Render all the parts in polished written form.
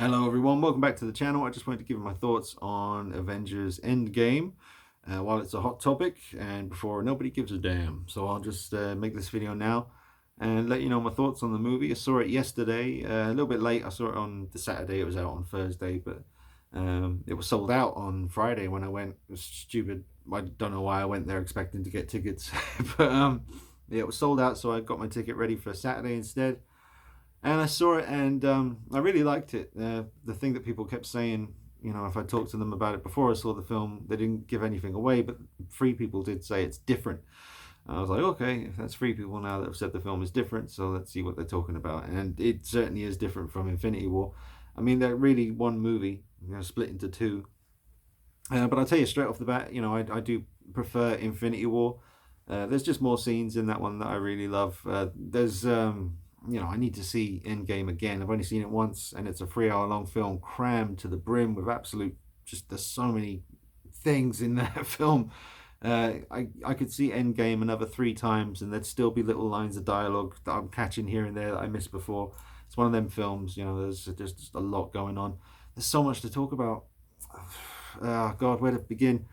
Hello everyone, welcome back to the channel. I just wanted to give my thoughts on Avengers Endgame while it's a hot topic and before nobody gives a damn. So I'll just make this video now and let you know my thoughts on the movie. I saw it yesterday, a little bit late. I saw it on the Saturday, it was out on Thursday, but it was sold out on Friday when I went. It was stupid. I don't know why I went there expecting to get tickets, but yeah, it was sold out, so I got my ticket ready for Saturday instead. And I saw it, and I really liked it. The thing that people kept saying, you know, if I talked to them about it before I saw the film, they didn't give anything away, but three people did say it's different. I was like, okay, if that's three people now that have said the film is different, so let's see what they're talking about. And it certainly is different from Infinity War. I mean, they're really one movie, you know, split into two. But I'll tell you straight off the bat, you know, I do prefer Infinity War. There's just more scenes in that one that I really love. You know, I need to see Endgame again. I've only seen it once, and it's a 3 hour long film crammed to the brim with absolute, just there's so many things in that film. I could see Endgame another 3 times, and there'd still be little lines of dialogue that I'm catching here and there that I missed before. It's one of them films, you know, there's just a lot going on. There's so much to talk about. Oh, God, where to begin?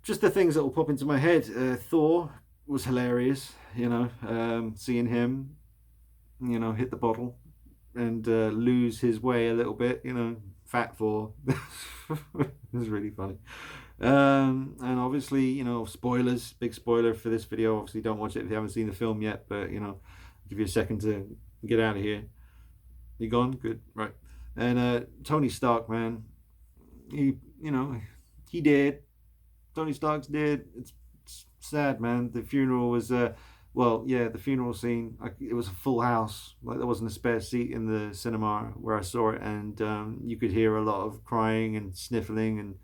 Just the things that will pop into my head. Thor was hilarious, you know, seeing him, you know, hit the bottle and lose his way a little bit, you know, fat Thor. It was really funny. And obviously, you know, spoilers, big spoiler for this video. Obviously, don't watch it if you haven't seen the film yet, but, you know, I'll give you a second to get out of here. You gone? Good, right. And Tony Stark, man, you know, he did. Tony Stark's dead. It's sad, man. The funeral was, well, yeah, the funeral scene. It was a full house. Like there wasn't a spare seat in the cinema where I saw it, and you could hear a lot of crying and sniffling and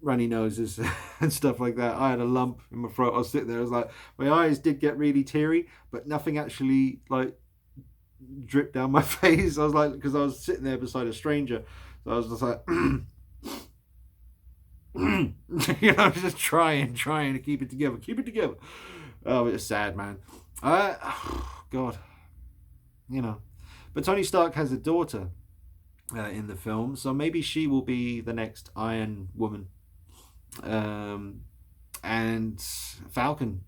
runny noses and stuff like that. I had a lump in my throat. I was sitting there. I was like, my eyes did get really teary, but nothing actually like dripped down my face. I was like, because I was sitting there beside a stranger, so I was just like. You know, just trying to keep it together. Keep it together. Oh, it's sad, man. God, you know. But Tony Stark has a daughter in the film, so maybe she will be the next Iron Woman. And Falcon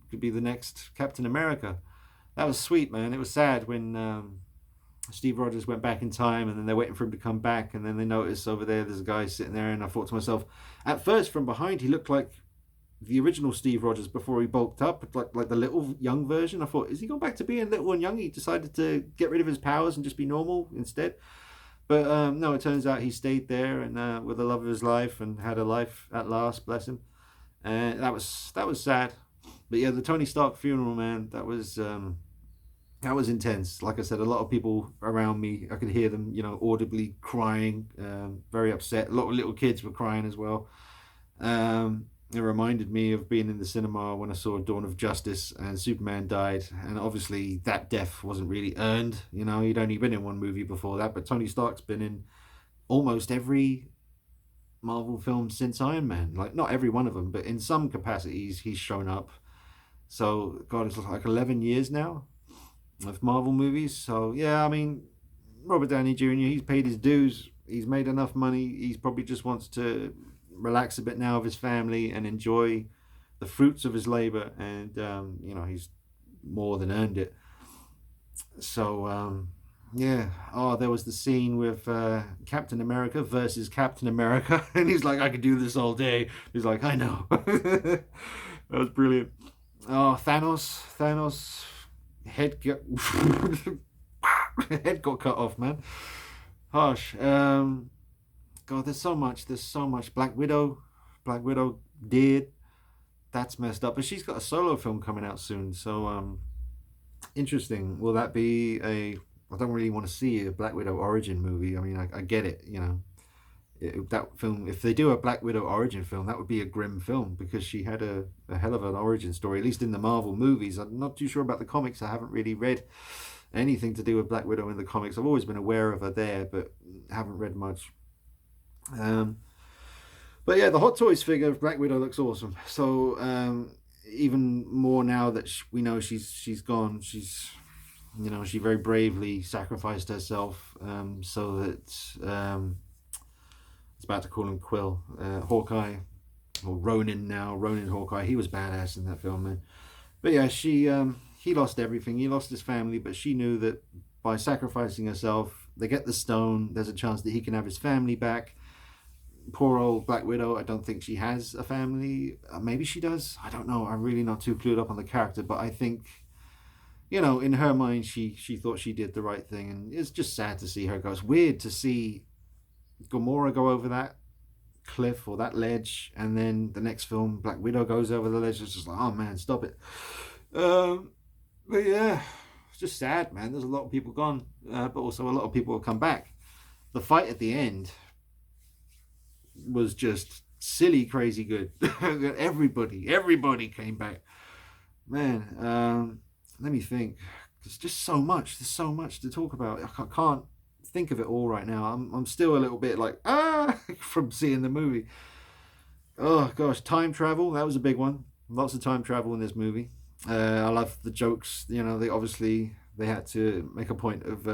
could be the next Captain America. That was sweet, man. It was sad when Steve Rogers went back in time, and then they're waiting for him to come back, and then they notice over there's a guy sitting there, and I thought to myself, at first from behind he looked like the original Steve Rogers before he bulked up, like the little young version. I thought, is he gone back to being little and young? He decided to get rid of his powers and just be normal instead. But no, it turns out he stayed there and with the love of his life and had a life at last, bless him. And that was sad. But yeah, the Tony Stark funeral, man, that was intense. Like I said, a lot of people around me, I could hear them, you know, audibly crying, very upset. A lot of little kids were crying as well. It reminded me of being in the cinema when I saw Dawn of Justice and Superman died. And obviously that death wasn't really earned. You know, he'd only been in one movie before that, but Tony Stark's been in almost every Marvel film since Iron Man. Like, not every one of them, but in some capacities he's shown up. So, God, it's like 11 years now of Marvel movies. So yeah, I mean, Robert Downey Jr., he's paid his dues. He's made enough money. He's probably just wants to relax a bit now with his family and enjoy the fruits of his labor. And you know, he's more than earned it. So yeah. Oh, there was the scene with Captain America versus Captain America, and he's like, I could do this all day. He's like, I know. That was brilliant. Oh, Thanos head got head got cut off, man. Harsh. God, there's so much. There's so much. Black Widow did. That's messed up. But she's got a solo film coming out soon. So interesting. Will that be a? I don't really want to see a Black Widow origin movie. I mean, I get it. You know, that film. If they do a Black Widow origin film, that would be a grim film because she had a hell of an origin story. At least in the Marvel movies. I'm not too sure about the comics. I haven't really read anything to do with Black Widow in the comics. I've always been aware of her there, but haven't read much. But yeah, the Hot Toys figure of Black Widow looks awesome. So even more now that we know she's gone, she's You know, she very bravely sacrificed herself so that I was about to call him Quill, Hawkeye, or Ronin now, Ronin Hawkeye. He was badass in that film, man. But yeah, he lost everything. He lost his family, but she knew that by sacrificing herself, they get the stone. There's a chance that he can have his family back. Poor old Black Widow. I don't think she has a family. Maybe she does. I don't know. I'm really not too clued up on the character, but I think, you know, in her mind, she thought she did the right thing, and it's just sad to see her go. It's weird to see Gamora go over that cliff or that ledge, and then the next film, Black Widow goes over the ledge. It's just like, oh man, stop it. But yeah, it's just sad, man. There's a lot of people gone, but also a lot of people have come back. The fight at the end was just silly, crazy good. everybody came back, man. Let me think. There's just so much. There's so much to talk about. I can't think of it all right now. I'm still a little bit like from seeing the movie. Oh gosh, time travel, that was a big one. Lots of time travel in this movie. I love the jokes. You know, they had to make a point of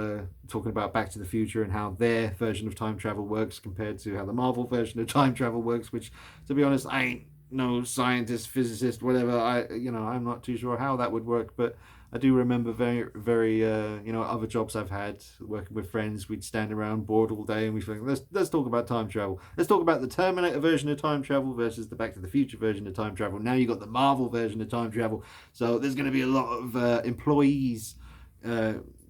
talking about Back to the Future and how their version of time travel works compared to how the Marvel version of time travel works. Which, to be honest, I ain't no scientist, physicist, whatever. I'm not too sure how that would work, but I do remember very other jobs I've had working with friends. We'd stand around bored all day and we think, let's talk about time travel. Let's talk about the Terminator version of time travel versus the Back to the Future version of time travel. Now you got the Marvel version of time travel. So there's going to be a lot of employees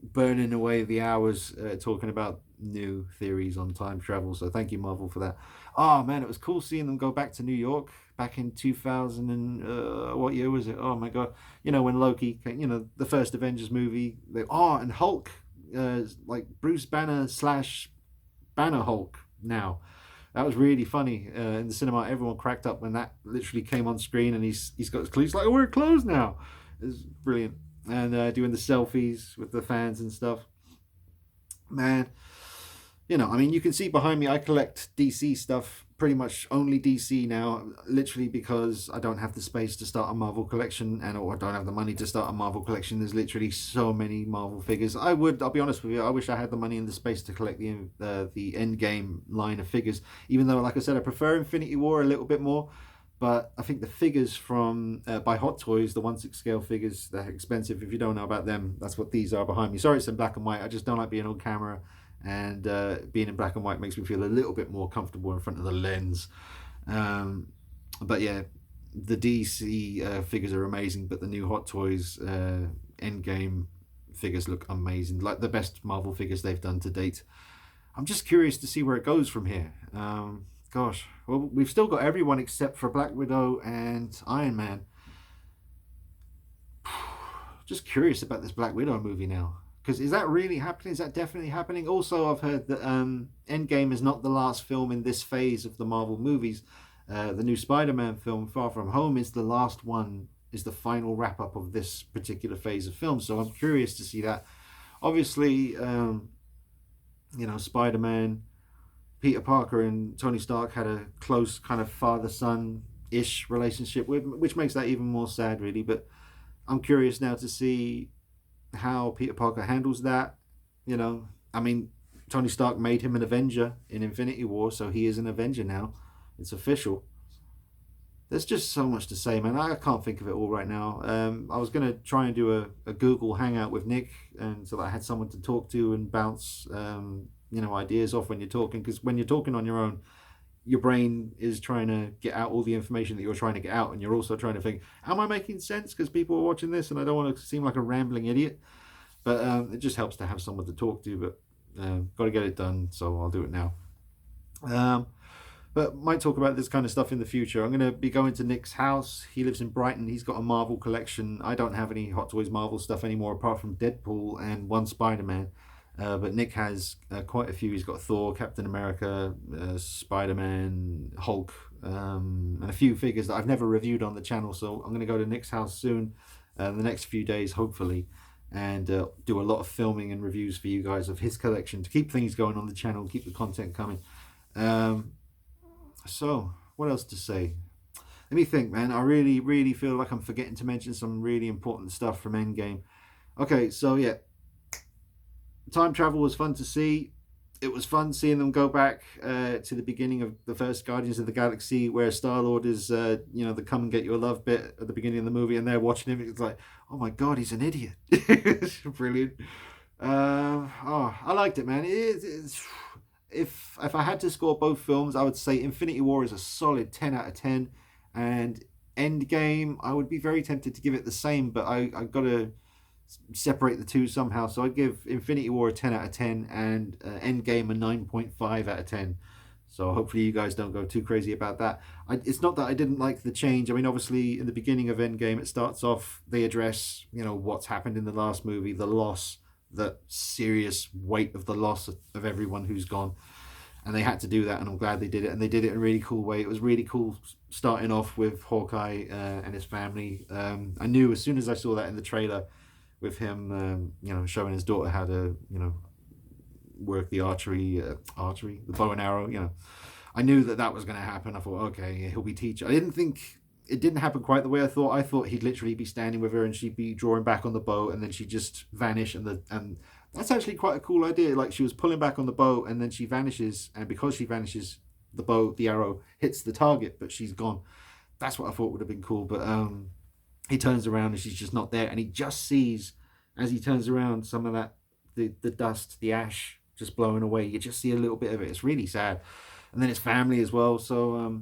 burning away the hours talking about new theories on time travel. So thank you, Marvel, for that. Oh man, it was cool seeing them go back to New York back in 2000 and what year was it? Oh my god, you know, when Loki came, you know, the first Avengers movie. And Hulk, like Bruce Banner / Banner Hulk. Now that was really funny in the cinema. Everyone cracked up when that literally came on screen, and he's got his clothes like, oh, we're clothes now. It's brilliant. And doing the selfies with the fans and stuff, man. You know, I mean, you can see behind me, I collect DC stuff, pretty much only DC now, literally because I don't have the space to start a Marvel collection, or I don't have the money to start a Marvel collection. There's literally so many Marvel figures. I'll be honest with you, I wish I had the money and the space to collect the Endgame line of figures, even though, like I said, I prefer Infinity War a little bit more. But I think the figures from by Hot Toys, the 1/6 scale figures, they're expensive. If you don't know about them, that's what these are behind me. Sorry, it's in black and white. I just don't like being on camera, and being in black and white makes me feel a little bit more comfortable in front of the lens. But yeah, the DC figures are amazing, but the new Hot Toys Endgame figures look amazing, like the best Marvel figures they've done to date. I'm just curious to see where it goes from here. Gosh, well, we've still got everyone except for Black Widow and Iron Man. Just curious about this Black Widow movie now. Because is that really happening? Is that definitely happening? Also, I've heard that Endgame is not the last film in this phase of the Marvel movies. The new Spider-Man film, Far From Home, is the last one, is the final wrap-up of this particular phase of film. So I'm curious to see that. Obviously, Spider-Man, Peter Parker and Tony Stark had a close kind of father-son-ish relationship, which makes that even more sad, really. But I'm curious now to see how Peter Parker handles that. You know, I mean, Tony Stark made him an Avenger in Infinity War, so he is an Avenger now. It's official. There's just so much to say, man. I can't think of it all right now. I was going to try and do a Google Hangout with Nick, and so that I had someone to talk to and bounce ideas off when you're talking, because when you're talking on your own, your brain is trying to get out all the information that you're trying to get out, and you're also trying to think, am I making sense, because people are watching this and I don't want to seem like a rambling idiot. But it just helps to have someone to talk to. But got to get it done, so I'll do it now. But might talk about this kind of stuff in the future. I'm going to be going to Nick's house. He lives in Brighton. He's got a Marvel collection. I don't have any Hot Toys Marvel stuff anymore, apart from Deadpool and one Spider-Man. But Nick has quite a few. He's got Thor, Captain America, Spider-Man, Hulk, and a few figures that I've never reviewed on the channel. So I'm going to go to Nick's house soon, the next few days, hopefully, and do a lot of filming and reviews for you guys of his collection to keep things going on the channel, keep the content coming. So, what else to say? Let me think, man. I really feel like I'm forgetting to mention some really important stuff from Endgame. Okay, so yeah. time travel was fun to see. It was fun seeing them go back to the beginning of the first Guardians of the Galaxy, where Star-Lord is, the "come and get your love" bit at the beginning of the movie, and they're watching him. It's like, oh my god, he's an idiot. It's brilliant. I liked it, man. If I had to score both films, I would say Infinity War is a solid 10 out of 10, and Endgame, I would be very tempted to give it the same, but I got to separate the two somehow. So I'd give Infinity War a 10 out of 10 and Endgame a 9.5 out of 10. So hopefully you guys don't go too crazy about that. It's not that I didn't like the change. I mean, obviously in the beginning of Endgame, it starts off, they address, what's happened in the last movie, the loss, the serious weight of the loss of everyone who's gone. And they had to do that, and I'm glad they did it. And they did it in a really cool way. It was really cool starting off with Hawkeye and his family. I knew as soon as I saw that in the trailer, with him, showing his daughter how to, work the the bow and arrow. I knew that was going to happen. I thought, okay, he'll be teaching. I didn't think it didn't happen quite the way I thought. I thought he'd literally be standing with her and she'd be drawing back on the bow, and then she'd just vanish. And that's actually quite a cool idea. Like, she was pulling back on the bow and then she vanishes, and because she vanishes, the arrow hits the target, but she's gone. That's what I thought would have been cool. But he turns around and she's just not there, and he just sees, as he turns around, some of that the dust, the ash just blowing away. You just see a little bit of it. It's really sad. And then his family as well. So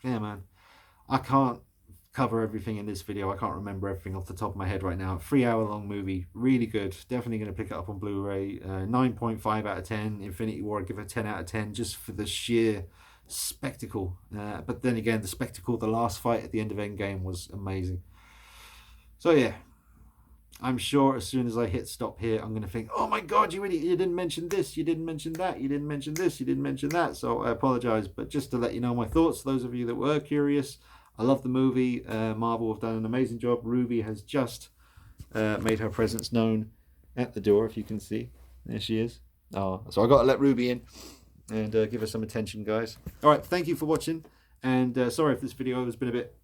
yeah, man, I can't cover everything in this video. I can't remember everything off the top of my head right now. 3-hour long movie, really good. Definitely going to pick it up on Blu-ray. 9.5 out of 10. Infinity War, I'd give it 10 out of 10 just for the sheer spectacle. But then again, the spectacle, the last fight at the end of Endgame was amazing. So yeah, I'm sure as soon as I hit stop here, I'm going to think, oh my god, you idiot, you didn't mention this, you didn't mention that, you didn't mention this, you didn't mention that. So I apologize, but just to let you know my thoughts, those of you that were curious, I love the movie. Marvel have done an amazing job. Ruby has just made her presence known at the door, if you can see. There she is. Oh, so I got to let Ruby in and give her some attention, guys. All right, thank you for watching, and sorry if this video has been a bit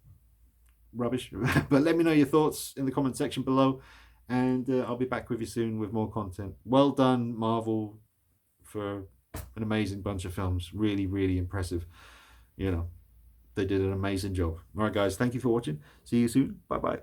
rubbish, but let me know your thoughts in the comment section below, and I'll be back with you soon with more content. Well done, Marvel, for an amazing bunch of films. Really, really impressive. They did an amazing job. All right, guys, thank you for watching. See you soon. Bye bye.